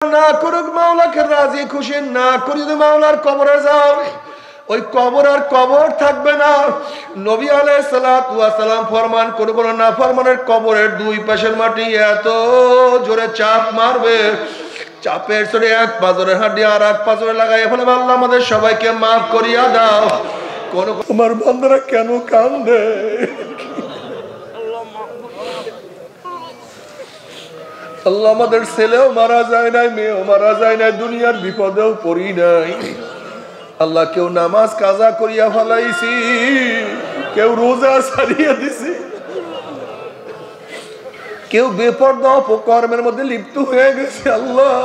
না করুক, মাওলাকে রাজি খুশি না করি যদি মাওলার কবরে যাও, ওই কবর আর কবর থাকবে না। নবী আলাইহিস সালাতু ওয়াস সালাম ফরমান, কোন কোন নাফরমানের কবরের দুই পাশের মাটি এত জোরে চাপ মারবে, চাপের জোরে এক পাজরের হাড্ডি আর এক পাজরে লাগাই ফেলে। আল্লাহ আমাদের সবাইকে মাফ করিয়া দাও। কোন আমার বান্দারা কেন কান্দে? আল্লাহ আমাদের ছেলেও মারা যায় নাই, মেয়েও মারা যায় নাই, দুনিয়ার বিপদেও পড়ি নাই। আল্লাহ কেউ নামাজ কাজা করিয়া ফেলাইছি, কেউ রোজা ছাড়িয়ে দিছি, কেউ বেপরদা অপকর্মের মধ্যে লিপ্ত হয়ে গেছে। আল্লাহ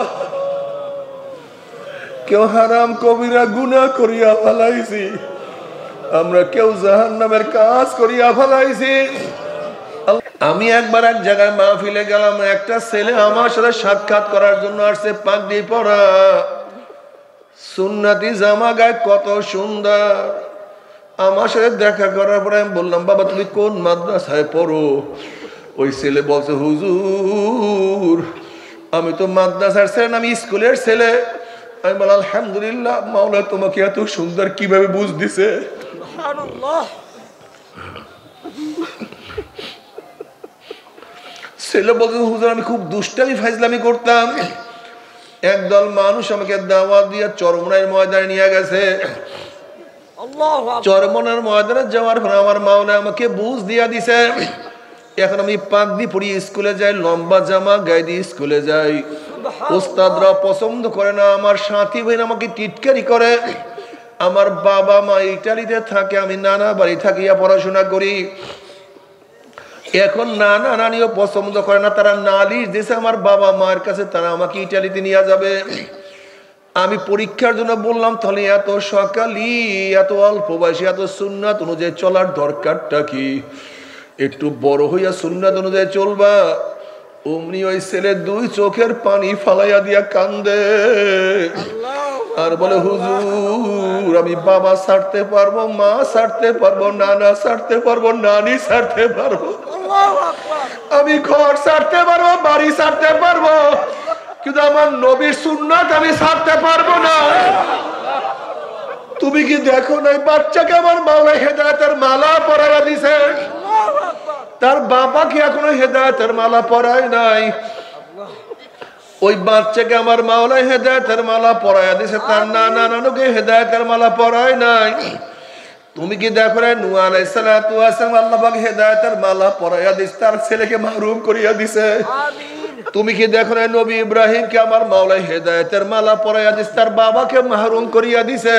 কেউ হারাম কবিরা গুনাহ করিয়া ফেলাইছি, আমরা কেউ জাহান্নামের কাজ করিয়া ফেলাইছি। আমি একবার এক জায়গায় মাহফিলে গেলাম, একটা ছেলে আমার সাথে সাক্ষাৎ করার জন্য আসছে, পাগড়ি পরা, সুন্নতি জামা গায়ে, কত সুন্দর। আমার সাথে দেখা করার পরে আমি বললাম, বাবা তুমি কোন মাদ্রাসায় পড়ো? ওই ছেলে বলছে, হুজুর আমি তো মাদ্রাসার ছেলে না, আমি স্কুলের ছেলে। আমি বললাম, আলহামদুলিল্লাহ, মাওলা তোমাকে এত সুন্দর কিভাবে বুঝ দিছে। ছেলে বলছে, হুজুর আমি খুব দুষ্টামি ফাইজলামি করতাম, একদল মানুষ আমাকে দাওয়াত দিয়ে চরমনার ময়দানে নিয়ে গেছে। চরমনার ময়দানে যাওয়ার পর আমার মাওলা আমাকে বুঝ দিয়া দিছে। এখন আমি পাগড়ি পরি স্কুলে যাই, লম্বা জামা গায়ে দিয়ে স্কুলে যাই। ওস্তাদরা পছন্দ করে না, আমার সাথী ভাই আমাকে টিটকারি করে। আমার বাবা মা ইটালিতে থাকে, আমি নানা বাড়ি থাকিয়া পড়াশোনা করি। এখন নানা নানিও পছন্দ করে না, তারা নালিশ দিয়েছে আমার বাবা মায়ের কাছে, তারা আমাকে ইটালিতে নিয়ে যাবে। আমি পরীক্ষার জন্য বললাম, তাহলে এত সকালই এত অল্প বয়সে এত সুন্নাত অনুযায়ী চলার দরকারটা কি? একটু বড় হইয়া সুন্নাত অনুযায়ী চলবা। অমনি ওই ছেলে দুই চোখের পানি ফালাইয়া দিয়া কান্দে আর বলে, হুজুর আমি বাবা ছাড়তে পারবো, মা ছাড়তে পারবো, নানা ছাড়তে পারবো, নানি ছাড়তে পারবো, আমি ঘর ছাড়তে পারবো, বাড়ি ছাড়তে পারবো, কিন্তু আমার নবীর সুন্নাত আমি ছাড়তে পারবো না। তুমি কি দেখো না বাচ্চাকে আমার মাওলা হেদায়েতের মালা পরাইয়া দিছে, তার বাবা কি এখনো হেদায়েতের মালা পরায় নাই? ওই বাচ্চাকে আমার মাওলা হেদায়েতের মালা পরাইয়া দিছে, তার নানা নানুকে হেদায়েতের মালা পরায় নাই। তুমি কি দেখো না নূহ আলাইহিস সালাতু ওয়াস সালাম আল্লাহ পাক হেদায়েতের মালা পরাইয়া দিছে, তার ছেলেকে মাহরুম করিয়া দিছে। তুমি কি দেখো না নবী ইব্রাহিমকে আমার মাওলা হেদায়েতের মালা পরাইয়া দিছে, তার বাবাকে মাহরুম করিয়া দিছে।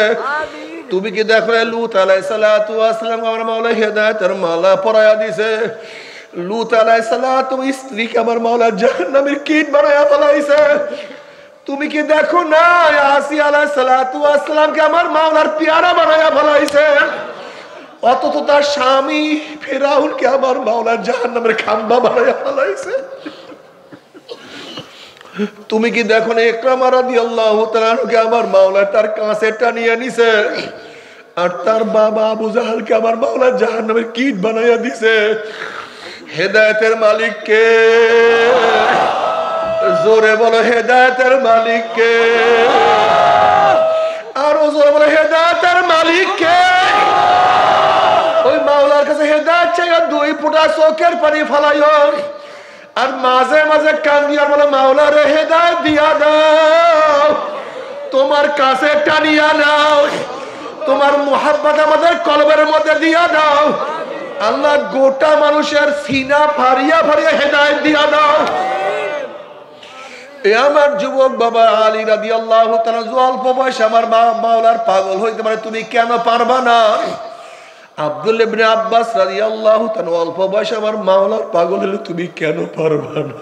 তুমি কি দেখো না লূত আলাইহিস সালাতু ওয়াস সালাম আমার মাওলা হেদায়েতের মালা পরাইয়া দিছে, লূত আলাইহিস সালাতু স্ত্রীকে আমার মাওলা জাহান্নামের কীট বানায়া ফেলাইছে। তুমি কি দেখো না আসিয়া আলাইহিস সালাতু ওয়াস সালামকে আমার মাওলার পেয়ারা বানায়া ফেলাইছে, অথচ তার স্বামী ফিরআউনকে আমার মাওলা জাহান্নামের খাম্বা বানায়া ফেলাইছে। তুমি কি দেখো না ইকরামা রাদিয়াল্লাহু তাআলা আনহুকে আমার মাওলা তার কাছে টানিয়ে নিছে, আর তার বাবা আবু জাহালকে আমার মাওলা জাহান্নামের কীট বানায়া দিছে। হেদায়েতের মালিক কে? জোরে বলো, হেদায়েতের মালিক কে? আর জোরে বলো, হেদায়েতের মালিক কে? ওই মাওলার কাছে হেদায়েত চাইয়া দুই ফোঁটা চোখের পানি ফালাইও, আর মাঝে মাঝে কান্দি আর বলে, মাওলা রে হেদায়েত দিয়া দাও, তোমার কাছে টানিয়া নাও, তোমার মুহাব্বত আমাদের কলবের মধ্যে দিয়া দাও। আল্লাহ গোটা মানুষের সিনা ফারিয়া ফারিয়া হেদায়েত দিয়া দাও। এ আমার যুবক বাবা আলী রাদিয়াল্লাহু তাআলা অল্প বয়সে আমার মাওলার পাগল হইতে পারে, তুমি কেন পারবা না? আব্দুল্লাহ ইবনে আব্বাস রাদিয়াল্লাহু তাআলা অল্প বয়সে আমার মাওলার পাগল হলে তুমি কেন পারবা না?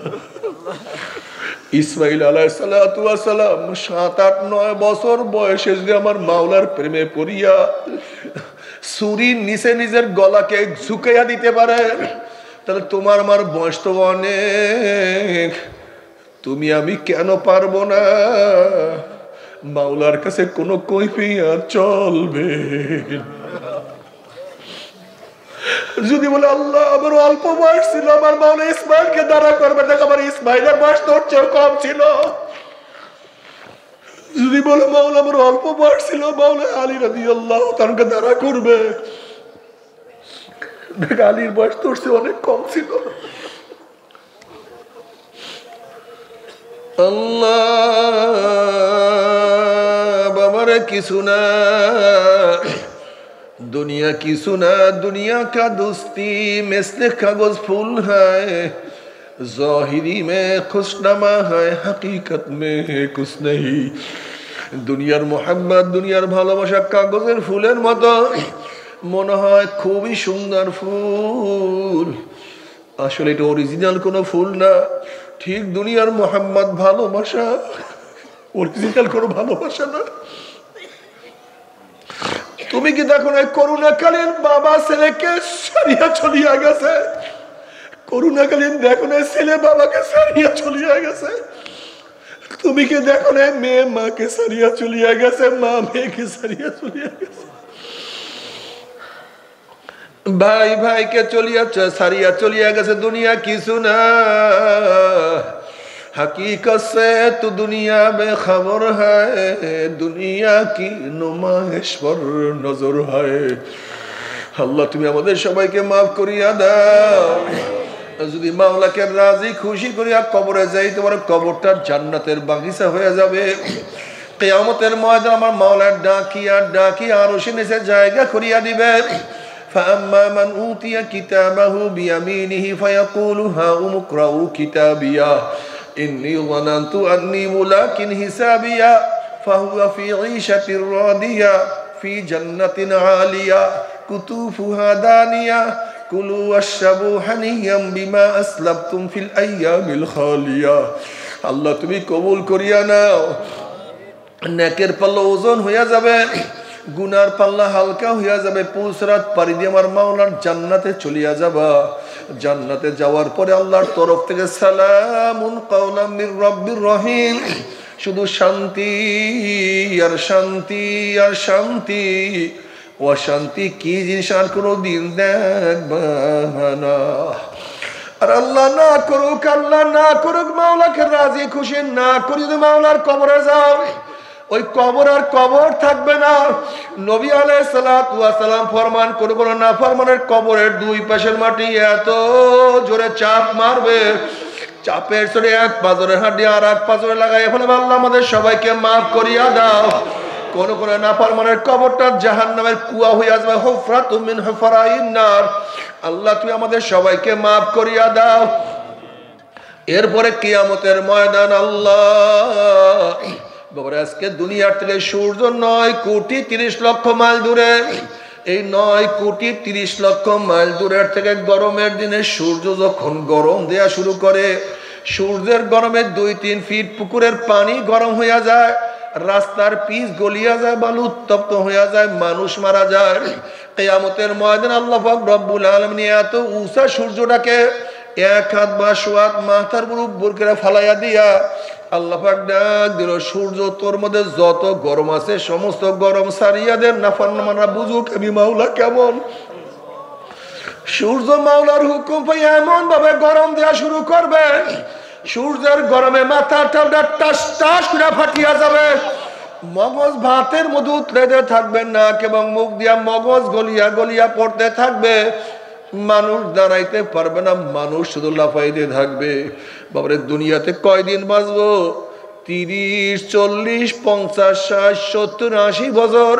ইসমাইল আলাইহিস সালাতু ওয়াস সালাম 7-8-9 বছর বয়সে যদি আমার মাওলার প্রেমে পড়িয়া ছুরির নিচে নিজের গলাকে ঝুঁকাইয়া দিতে পারে, তাহলে তোমার আমার বয়স তো অনেক, তুমি আমি কেন পারবো না? মাওলার কাছে কোনো কৈফিয়ত চলবে। যদি বলে আল্লাহ আমার অল্প বয়স ছিল, আমার মাওলা ইসমাইলকে দাঁড়া করবে, দেখ আমার ইসমাইলের বয়স তোর চেয়ে কম ছিল, যদি বলে মাওলা আমার অল্প বয়স ছিল, মাওলা আলী রাদিয়াল্লাহু তাআলা দ্বারা করবে। দেখ আলীর বয়স তোর চেয়ে অনেক কম ছিল। আল্লাহ বাবারে কিছু না, दुनिया की सुना दुनिया का दोस्ती मिस्ल कागज फूल है, ज़ाहिरी में खुशनमा है हकीकत में कुछ नहीं। दुनियार मोहब्बत दुनियार भालोबासा कागजेर फुलेर मतो मने हय खूबই সুন্দর ফুল, আসলে এটা অরিজিনাল কোনো ফুল না। ঠিক দুনিয়ার মোহাম্মদ ভালোবাসা অরিজিনাল কোনো ভালোবাসা না। তুমি কি দেখো না করোনাকালীন বাবা ছেলেকে সারিয়া চলিয়া গেছে, করোনাকালীন দেখো না ছেলে বাবাকে সারিয়া চলিয়া গেছে। তুমি কি দেখো না মেয়ে মাকে সারিয়া চলিয়া গেছে, মা মেয়েকে সারিয়া চলিয়া গেছে, भाई भाई के चलिया सारिया चलिया गए। दुनिया की सुना हकीकत से तो दुनिया बेखबर है, दुनिया की नुमाइश पर नजर है। अल्लाह तुम्हें আমাদের সবাইকে মাফ করিয়া দাও। যদি মাওলাকে রাজি খুশি করিয়া কবরে যাইতে পারো, কবরটা জান্নাতের বাগিচা হয়ে যাবে। কিয়ামতের ময়দানে আমার মাওলা ডাকিয়া ডাকিয়া আরশের নিচে জায়গা করিয়া দিবে। فأما من أوتي كتابه بيمينه فيقول هاؤم اقرءوا كتابيه إني ظننت أني ملاق حسابيه فهو في عيشة راضية في جنة عالية قطوفها دانية كلوا واشربوا هنيئا بما أسلفتم في الأيام الخالية। আল্লাহ তুমি কবুল করিয়া নাও। নেকের পাল্লা ওজন হইয়া যাবে, গুনার পাল্লা হালকা হইয়া যাবে। পুসরাত পাড়ি দিয়ে আমার মাওলার জান্নাতে চলিয়া যাবা। জান্নাতে যাওয়ার পরে আল্লাহর তরফ থেকে সালামুন কাওলাম মির রাব্বির রহিম, শুধু শান্তি আর শান্তি আর শান্তি। অশান্তি কি জিনিস আর কোনো দিন দেখবা না। আর আল্লাহ না করুক, আল্লাহ না করুক, মাওলাকে রাজি খুশি না করি যদি মাওলার কবরে যাও, ওই কবর আর কবর থাকবে না। নবী আলাইহিস সালাতু ওয়াস সালাম ফরমান কোন নাফরমানের কবরের দুই পাশের মাটি এত জোরে চাপ মারবে, চাপের জোরে এক পাজরের হাড়ি আর এক পাজরে লাগাই ফেলে। আল্লাহ আমাদের সবাইকে মাফ করিয়া দাও। কোন কোন নাফরমানের কবরটা জাহান্নামের কুয়া হইয়া যাবে, হুফরাতুম মিন হুফরাইন নার। আল্লাহ তুমি আমাদের সবাইকে মাফ করিয়া দাও। এরপরে কিয়ামতের ময়দান আল্লাহ বাবার আজকে দুনিয়ার থেকে সূর্য 9,30,00,000 মাইল দূরে। এই 9,30,00,000 মাইল দূরের থেকে গরমের দিনে সূর্য যখন গরম দেয়া শুরু করে, সূর্যের গরমে 2-3 ফিট পুকুরের পানি গরম হইয়া যায়, রাস্তার পিচ গলিয়া যায়, বালু উত্তপ্ত হইয়া যায়, মানুষ মারা যায়। কিয়ামতের ময়দানে আল্লাহ পাক রব্বুল আলামিন এত উঁচা সূর্যটাকে এক হাত বা সোয়াত মাথার উপর করে ফালাইয়া দিয়া আল্লাহ পাক ডাক দিল, সূর্য তোর মধ্যে যত গরম আছে সমস্ত গরম সারিয়া দেন। নাফরমানরা বুঝুক আমি মাওলা কেমন। সূর্য মাওলার হুকুম পাই এমন ভাবে গরম দেওয়া শুরু করবে, সূর্যের গরমে মাথার টালটা টাস টাস করে ফাটিয়া যাবে, মগজ ভাতের মধ্যে উতরে থাকবে, নাক এবং মুখ দিয়া মগজ গলিয়া গলিয়া পড়তে থাকবে। মানুষ দাঁড়াইতে পারবে না, মানুষ শুধু লাফাইতে থাকবে। বাবারে দুনিয়াতে কয়দিন বাঁচবো? 30, 40, 50, 60, 70, 80 বছর।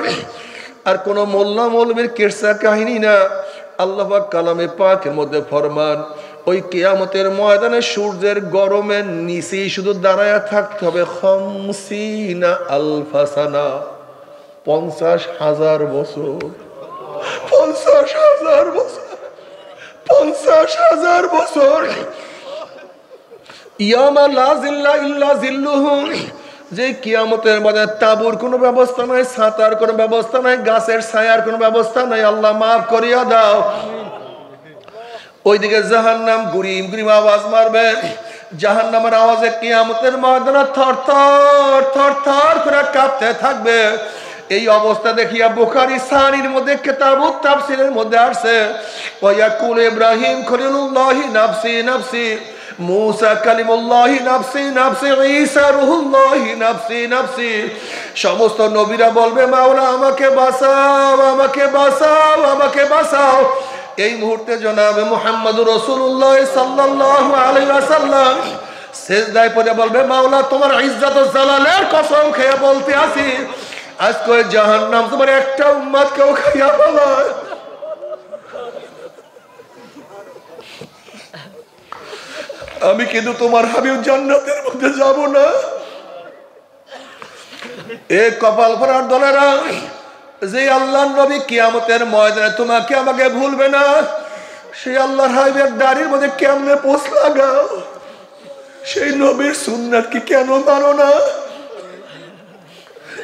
আর কোন মোল্লা মৌলবীর কিসসা কাহিনী না। আল্লাহ পাক কালামে পাকের মধ্যে ফরমান, ওই কিয়ামতের ময়দানে সূর্যের গরমের নিচেই শুধু দাঁড়ায়া থাকতে হবে 50 আলফা সানা, 50,000 বছর। 50,000 বছর, 50,000 বছর। ইয়ামা লা জিল্লা ইল্লা জিল্লুহু, যে কিয়ামতের মধ্যে তাঁবুর কোনো ব্যবস্থা নাই, ছাতার কোনো ব্যবস্থা নাই, গাছের ছায়ার কোনো ব্যবস্থা নাই। আল্লাহ মাফ করিয়া দাও। ওইদিকে জাহান্নাম গুরিম গুরিম আওয়াজ মারবে, জাহান্নামের আওয়াজে কিয়ামতের ময়দানে থর থর থর থর করে কাঁপতে থাকবে। এই অবস্থা দেখিয়া বুখারী সানির মধ্যে কিতাবুত তাফসীরের মধ্যে আসছে, ওয়ায়াকুল ইব্রাহিম খলিলুল্লাহ নাফসি নাফসি, মুসা কালিমুল্লাহি নাফসি নাফসি, ঈসা রূহুল্লাহি নাফসি নাফসি। সমস্ত নবীরা বলবে মাওলা আমাকে বাঁচাও, আমাকে বাঁচাও, আমাকে বাঁচাও। এই মুহূর্তে জনাবে মুহাম্মদুর রাসূলুল্লাহ সাল্লাল্লাহু আলাইহি ওয়াসাল্লাম সিজদায় পড়ে বলবে মাওলা তোমার ইজ্জত ও জালালের কসম খেয়ে বলতে আছি আজকে জাহান্নাম তোমার একটা উম্মতকেও খাইয়া ফেলায়। আমি কিন্তু তোমার হাবিব জান্নাতের মধ্যে যাব না। এ কপাল পরার দলেরা, যে আল্লাহর নবী কিয়ামতের ময়দানে তোমাকে আমাকে ভুলবে না, সেই আল্লাহর হাবিবের দাড়ির মধ্যে কেমনে পোষ লাগাও? সেই নবীর সুন্নাত কি কেন মানো না?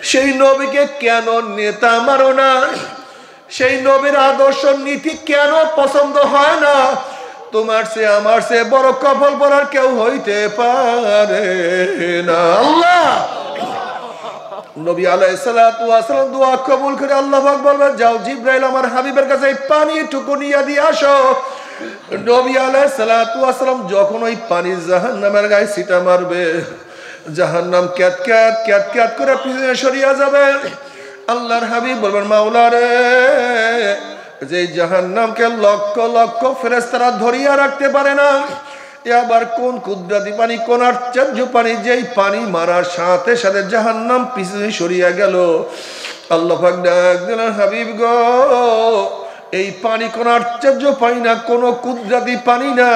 সেই নবীকে কেন নেতা মানো না? সেই নবীর আদর্শ নীতি কেন পছন্দ হয় না? তোমার সে আমার সে বড় কপাল পরার কেউ হইতে পারে না। আল্লাহ নবী আলাইহিস সালাতু ওয়াস সালাম দোয়া কবুল করে আল্লাহ পাক বলবেন যাও জিবরাইল আমার হাবিবের কাছে এই পানি টুকু নিয়ে দিয়ে আসো। নবী আলাইহিস সালাতু ওয়াস সালাম যখন ওই পানি জাহান্নামের গায়ে ছিটা মারবে, জাহান্নাম ক্যাট ক্যাট ক্যাট ক্যাট করে পিছনে সরিয়ে যাবে। আল্লাহর হাবিব বলবেন মাওলা রে, যে জাহান্নামকে লক্ষ লক্ষ ফেরেশতারা ধরিয়া রাখতে পারে না, আবার কোন কুদরতি পানি, কোন আশ্চর্য পানি, যেই পানি মারার সাথে সাথে জাহান্নাম পিছনে সরিয়া গেল। আল্লাহ পাক ডাক দিলেন হাবিব গো, এই পানি কোন আশ্চর্য পানি না, কোন কুদরতি পানি না,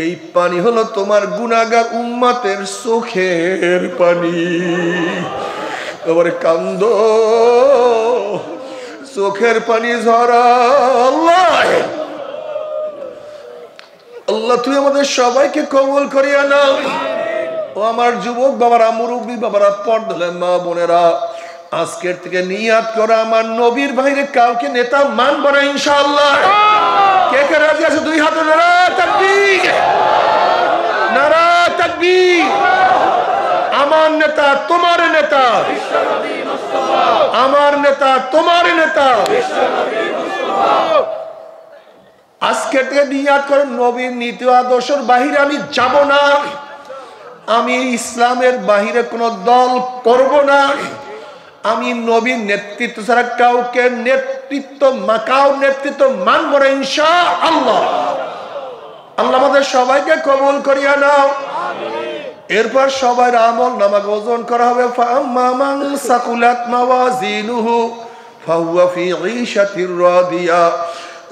এই পানি হলো তোমার গুনাহগার উম্মতের চোখের পানি। এবারে কান্দ, চোখের পানি ঝরা। আল্লাহ আল্লাহ তুই আমাদের সবাইকে কবুল করিয়া নাও। ও আমার যুবক বাবারা, মুরব্বী বাবারা, পর্দার মা বোনেরা, আজকের থেকে নিয়াত করা আমার নবীর বাইরে কাউকে নেতা মানব না ইনশাআল্লাহ। কে কে রাজি আছে? দুই হাতে নারা তাকবীর, নারা তাকবীর। আমার নেতা তোমার নেতা, আমার নেতা তোমার নেতা। আজকে থেকে নিয়াত করে নবীর নীতি আদর্শের বাহিরে আমি যাব না, আমি ইসলামের বাহিরে কোনো দল করব না, আমি নবীর নেতৃত্ব ছাড়া কাউকে নেতৃত্ব মানব না ইনশাআল্লাহ। আল্লাহ আমাদের সবাইকে কবুল করিয়া নাও। এরপর সবার আমল নামা ওজন করা হবে। ফাআম্মা মান সাকুলাত মাওয়াজিনুহু ফাহুয়া ফি ঈশাতির রাদিয়া।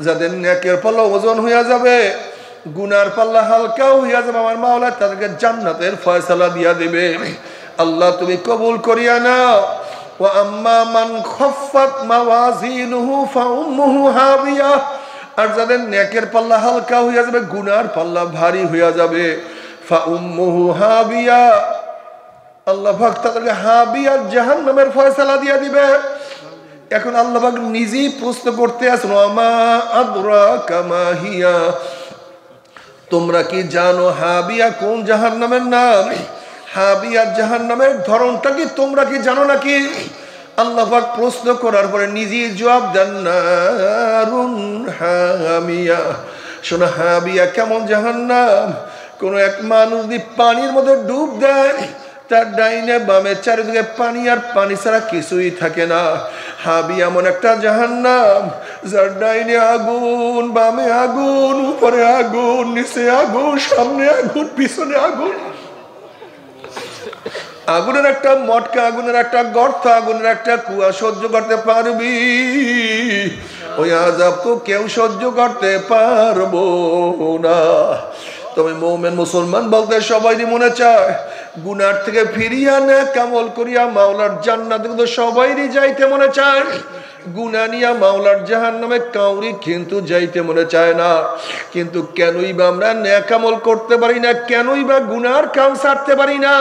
যাদের নেকের পাল্লা ওজন হইয়া যাবে, গুনার পাল্লা হালকাও হইয়া যাবে, আমার মাওলা তাদেরকে জান্নাতের ফয়সালা দিয়া দিবে। আল্লাহ তুমি কবুল করিয়া নাও। ওয়া আম্মা মান খাফফাত মাওয়াজিনুহু ফাউম্মুহু হাবিয়া। আর যাদের নেকের পাল্লা হালকা হইয়া যাবে, গুনার পাল্লা ভারী হইয়া যাবে, ফাউম্মুহু হাবিয়া। আল্লাহ পাক তাদেরকে হাবিয়ার জাহান্নামের ফয়সালা দিয়া দিবে। এখন আল্লাহ পাক নিজেই প্রশ্ন করতে আছেন, ওয়ামা আদরাকা মা হিয়া। তোমরা কি জানো হাবিয়া কোন জাহান্নামের নাম? হাবিয়ার জাহান্নামের ধরনটা কি তোমরা কি জানো নাকি? আল্লাহ পাক প্রশ্ন করার পরে নিজেই জবাব দেন, নারুন হামিয়া। শোনো হাবিয়া কেমন জাহান্নাম। কোন এক মানুষ যদি পানির মধ্যে ডুব দেয়, তার ডাইনে বামে চারিদিকে পানি, আর পানি ছাড়া কিছুই থাকে না। হাবিয়া এমন একটা জাহান্নাম যার ডাইনে আগুন, বামে আগুন, উপরে আগুন, নিচে আগুন, সামনে আগুন, পিছনে আগুন। আগুনের একটা মটকা, আগুনের একটা গর্ত, আগুনের একটা কুয়া সহ্য করতে পারবি? ওই আযাব তো কেউ সহ্য করতে পারবো না। তবে মুমিন মুসলমান বলতে সবাইরই মনে চায় গুনার থেকে ফিরিয়া নেক আমল করিয়া মাওলার জান্নাতে, কিন্তু সবাইরই যাইতে মনে চায়। গুনাহ নিয়া মাওলার জাহান্নামে কাউরি কিন্তু যাইতে মনে চায় না। কিন্তু কেনই বা আমরা নেক আমল করতে পারি না? কেনই বা গুনার কাম ছাড়তে পারি না?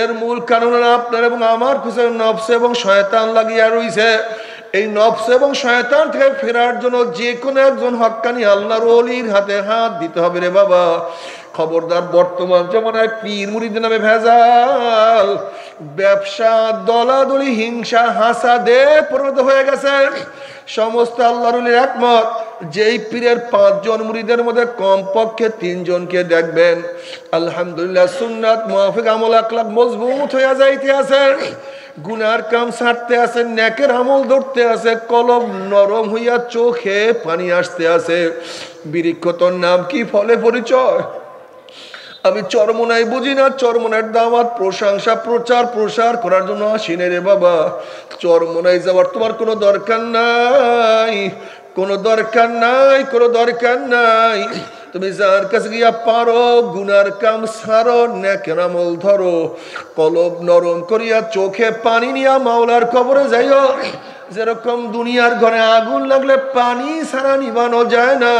এর মূল কারণ আপনার এবং আমার পিছনে নফস এবং শয়তান লাগিয়া রইছে। এই নফস এবং শয়তান থেকে ফেরার জন্য যে কোনো একজন হক্কানি আল্লাহর ওলির হাতে হাত দিতে হবে রে বাবা। খবরদার, বর্তমান জামানায় পীর মুরিদ নামে ভেজাল, ব্যবসা দলাদলি হিংসা হাসাদে পরিণত হয়ে গেছে। সমস্ত আল্লাহর ওলির একমত, যেই পীরের 5 জন মুরিদের মধ্যে কমপক্ষে 3 জনকে দেখবেন আলহামদুলিল্লাহ সুন্নাত মুআফিক আমল আখলাক মজবুত হয়ে যাইতে আছে, গুনার কাম ছাড়তে আছে, নেকের আমল ধরতে আছে, কলব নরম হইয়া চোখে পানি আসতে আছে। বৃক্ষ তোর নাম কি, ফলে পরিচয়। আমি চরমোনাই বুঝি না, চরমোনার দাওয়াত প্রশংসা প্রচার প্রসার করার জন্য আসিনে রে বাবা। চরমোনাই যাওয়ার তোমার কোনো দরকার নাই, কোনো দরকার নাই, কোনো দরকার নাই। তুমি যার কাছে গিয়া পারো গুনার কাম ছাড়ো, নেকের আমল ধরো, কলব নরম করিয়া চোখে পানি নিয়া মাওলার কবরে যাইও। যেরকম দুনিয়ার ঘরে আগুন লাগলে পানি ছাড়া নিবানো যায় না,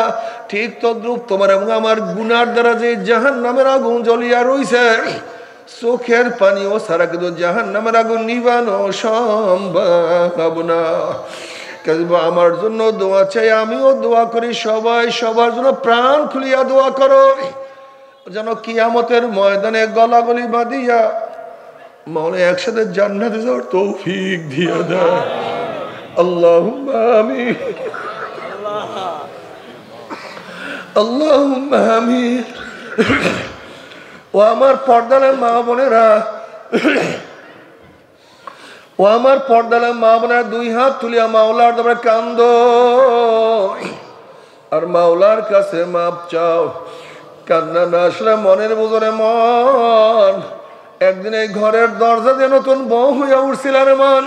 ঠিক তদ্রুপ তোমার এবং আমার গুনার দ্বারা যে জাহান্নামের আগুন জ্বলিয়া রইছে, চোখের পানিও ছাড়া কিন্তু জাহান্নামের আগুন নিবানো সম্ভব না। আমার জন্য দোয়া চাই, আমিও দোয়া করি, সবাই সবার জন্য প্রাণ খুলিয়া দোয়া করো, যেন কিয়ামতের ময়দানে গলাগলি বাঁধিয়া মাওলা একসাথে জান্নাতে যাওয়ার তৌফিক দিয়া দেয়। আল্লাহুম্মা আমিন, আল্লাহুম্মা আমিন। ও আমার পর্দালের মা বোনেরা, ও আমার পর্দালের মা বোনেরা, 2 হাত তুলিয়া মাওলার দরবারে কান্দো আর মাওলার কাছে মাপ চাও। কান্না না আসলে মনের বুঝরে মন, একদিন এই ঘরের দরজা দিয়ে নতুন বউ হইয়া উঠছিল রে মন।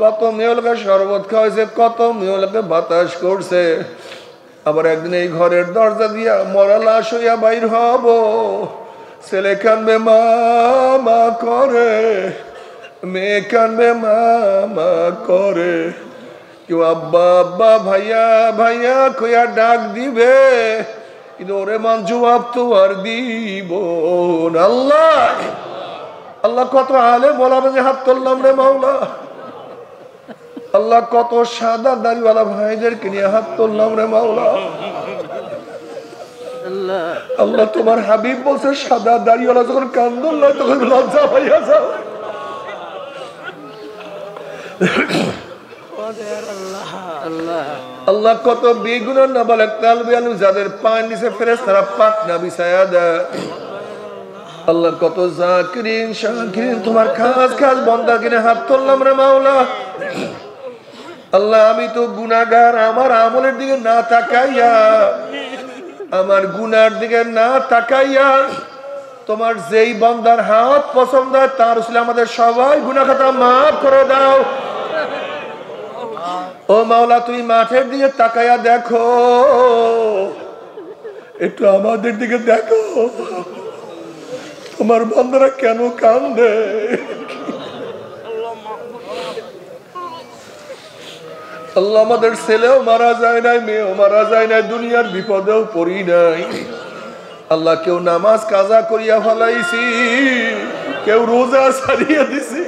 কত মেয়েলকে শরবত খাওয়াইছে, কত মেয়েলকে বাতাস করছে, আবার একদিন এই ঘরের দরজা দিয়া মরা লাশ হইয়া বাইর হব। ছেলে কানবে মা মা করে, মেয়ে কানবে মা মা করে, কেউ আব্বা আব্বা ভাইয়া ভাইয়া কইয়া ডাক দিবে, কিন্তু ওরে মান জবাব তো আর দিব না। আল্লাহ আল্লাহ কত আলে বলাবে যে হাত তুললাম রে মাওলা। আল্লাহ কত সাদা দাড়িওয়ালা ভাইদেরকে নিয়ে হাত তুললাম রে মাওলা। আল্লাহ তোমার হাবিব বলছে সাদা দাড়িওয়ালা যখন কান্দল না তখন লজ্জা পাইয়া যাও। আল্লাহ কত বেগুনার নাবালেগ তালবে আলু যাদের পায়ের নিচে ফেরেশতারা পাখনা বিছায়া দেয়। আল্লাহ কত জাকিরিন শাকিরিন তোমার খাস খাস বান্দা কিনে হাত তুললাম রে মাওলা। আল্লাহ আমি তো গুনাহগার, আমার আমলের দিকে না তাকাইয়া, আমার গুনার দিকে না তাকাইয়া তোমার যেই বান্দার হাত পছন্দ হয় তার উসিলে আমাদের সবাই গুনাহ খাতা মাফ করে দাও। ও মাওলা তুমি মাঠের দিকে তাকাইয়া দেখো, একটু আমাদের দিকে দেখো, তোমার বান্দারা কেন কান্দে। আল্লাহ আমাদের ছেলেও মারা যায় নাই, মেয়েও মারা যায় নাই, দুনিয়ার বিপদেও পড়ি নাই। আল্লাহ কেউ নামাজ কাজা করিয়া ফেলাইছি, কেউ রোজা ছাড়িয়ে দিছি,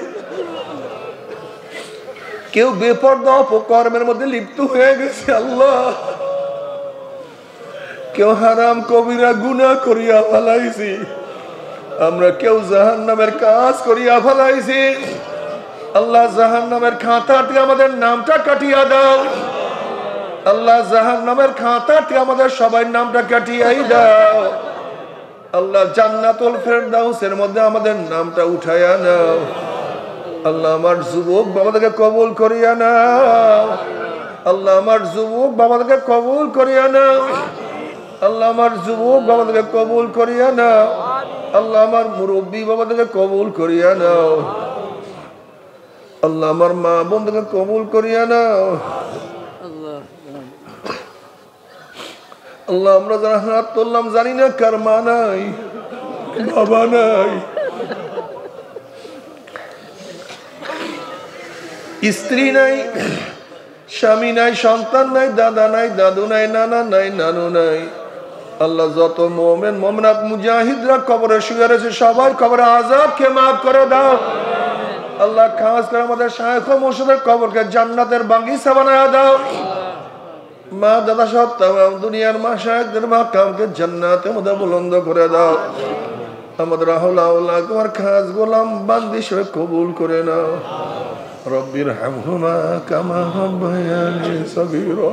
কেউ বেপরদা অপকর্মের মধ্যে লিপ্ত হয়ে গেছে। আল্লাহ কেউ হারাম কবিরা গুনাহ করিয়া ফেলাইছি, আমরা কেউ জাহান্নামের কাজ করিয়া ফেলাইছি। আল্লাহ জাহান্নামের খাতা থেকে আমাদের নামটা কাটিয়া দাও। আল্লাহ জাহান্নামের খাতা থেকে আমাদের সবাই নামটা কাটিয়াই দাও। আল্লাহ জান্নাতুল ফেরদাউসের মধ্যে আমাদের নামটা উঠাইয়া নাও। আল্লাহ আমার যুবক বাবাদেরকে কবুল করিয়া নাও। আল্লাহ আমার যুবক বাবাদেরকে কবুল করিয়া নাও। আল্লাহ আমার যুবক বাবাদেরকে কবুল করিয়া নাও। আল্লাহ আমার মুরব্বী বাবাদেরকে কবুল করিয়া নাও। আল্লাহ আমার মা বোনদেরকে কবুল করিয়া নাও। আল্লাহ আমরা যারা হাত তুললাম জানি না কার মা নাই, বাবা নাই, স্ত্রী নাই, স্বামী নাই, সন্তান নাই, দাদা নাই, দাদু নাই, নানা নাই, নানু নাই। আল্লাহ যত মোমেন মোমনাত মুজাহিদরা কবরে শুয়ে রয়েছে সবার কবরে আযাবকে মাফ করে দাও। আল্লাহ খাস করে আমাদের শায়েখ ও মুর্শিদের কবরকে জান্নাতের বাগিচা বানায়া দাও। মা দাদা সহ তামাম দুনিয়ার মাশায়েখদের মাকামকে জান্নাতের মধ্যে বুলন্দ করে দাও। আমাদের আহলাউল্লাহ তোমার খাস গোলাম বান্দি হিসেবে কবুল করে নাও। রব্বির হামহুমা কামা রাব্বায়ানি সগীরা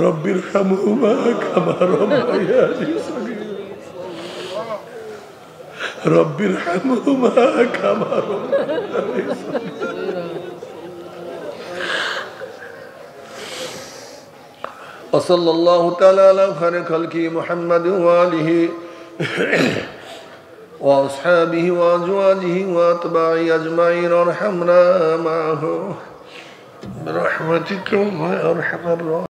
রব্বির হামহুমা কামা রাব্বায়ানি সগীরা রব্বির হামহুমা কামা রাব্বায়ানি সগীরা। وصلى الله تعالى على خير خلقه محمد وآله وأصحابه وأزواجه وأتباعه أجمعين وارحمنا معه برحمتك يا أرحم الراحمين.